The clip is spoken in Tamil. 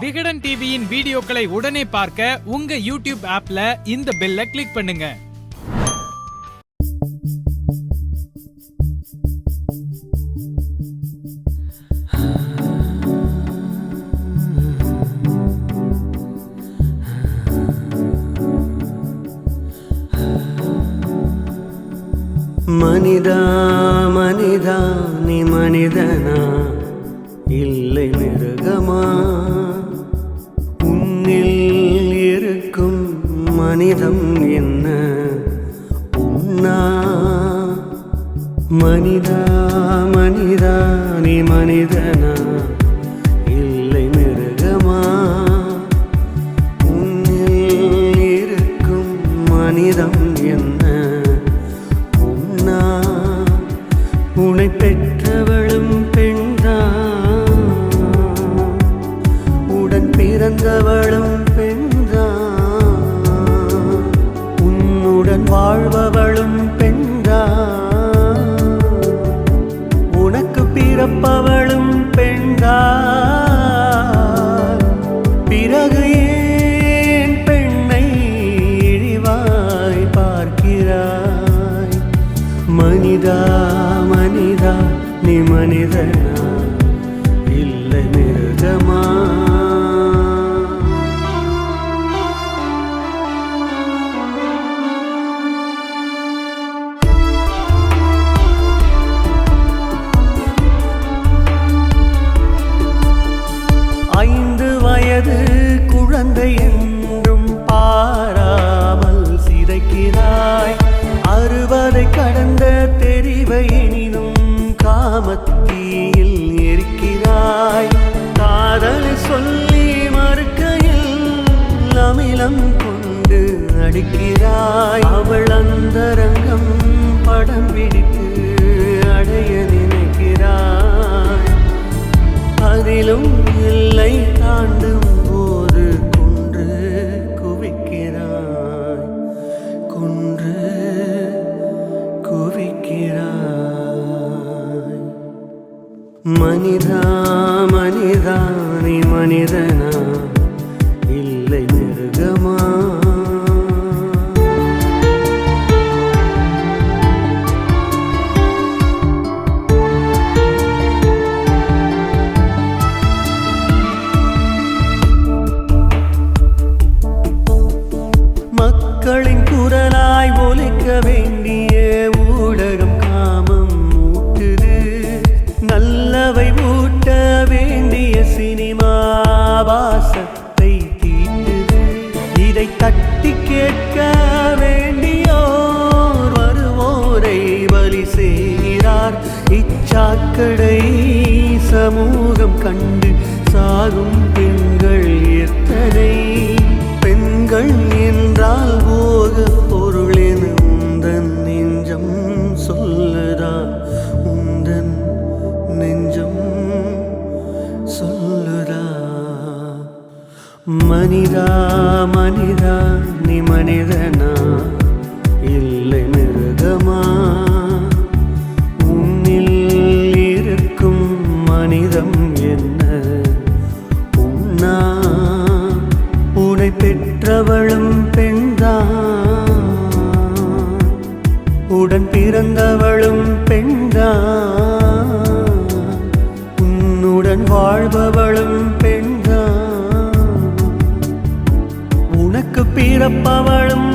விகடன் டிவியின் வீடியோக்களை உடனே பார்க்க உங்க யூடியூப் ஆப்ல இந்த பெல்லை கிளிக் பண்ணுங்க. மனிதா மனிதா நீ மனிதனா இல்லை மிருகமா? உன்னில் இருக்கும் மனிதம் என்ன உன்னா? மனிதா மனிதா நீ மனிதனா இல்லை மிருகமா? உன்னில் இருக்கும் மனிதம் என்ன? உன்னை பெற்றவளும் பெண்தான், உடன் பிறந்தவளும் பெண்தான், உன்னுடன் வாழ்பவளும் பெண்தான், உனக்கு பிறப்பவளும் பெண்தான். பிறகு ஏன் பெண்ணை இழிவாய் பார்க்கிறாய்? மனிதா மனிதா நீ மனிதனா இல்லை மிருகமா? ஐந்து வயது குழந்தை என்றும் பாராமல் சிதைக்கிறாய். 60 கடந்த தெரிவை எனினும் காமத்தீயில் இருக்கிறாய். காதல் சொல்லி மறுக்கையில் அமிலம் கொண்டு அடிக்கிறாய். அவள் அந்தரங்கம் படம் பிடித்து அடைய நினைக்கிறாய். அதிலும் இல்லை தாண்டும் போது கொன்று குவிக்கிறாய், கொன்று குவிக்கிறாய். மனிதா மனிதா நீ மனிதனா இல்லை மிருகமா? மக்களின் குரலாய் ஒலிக்க வேண்டிய ஊடகம் காமம் ஊட்டுது. நல்லவை ஊட்ட வேண்டிய சினிமா வாசத்தை தீட்டுது. இதை தட்டி கேட்க வேண்டியோர் வருவோரை பலி செய்கிறார். இச்சாக்கடை சமூகம் கண்டு சாகும் பெண்கள் எத்தனை? பெண்கள் என்றால் போக பொருள் என உந்தன் நெஞ்சம் சொல்லுதா? உந்தன் நெஞ்சம் சொல்லுதா? மனிதா மனிதா நீ மனிதனா இல்லை மிருகமா? உன்னில் இருக்கும் மனிதம் என்ன உன்னா? உன்னை பெற்றவளும் பெண்தான், உடன் பிறந்தவளும் பெண்தான், உன்னுடன் வாழ்பவளும் பெண்தான், உனக்கு பிறப்பவளும்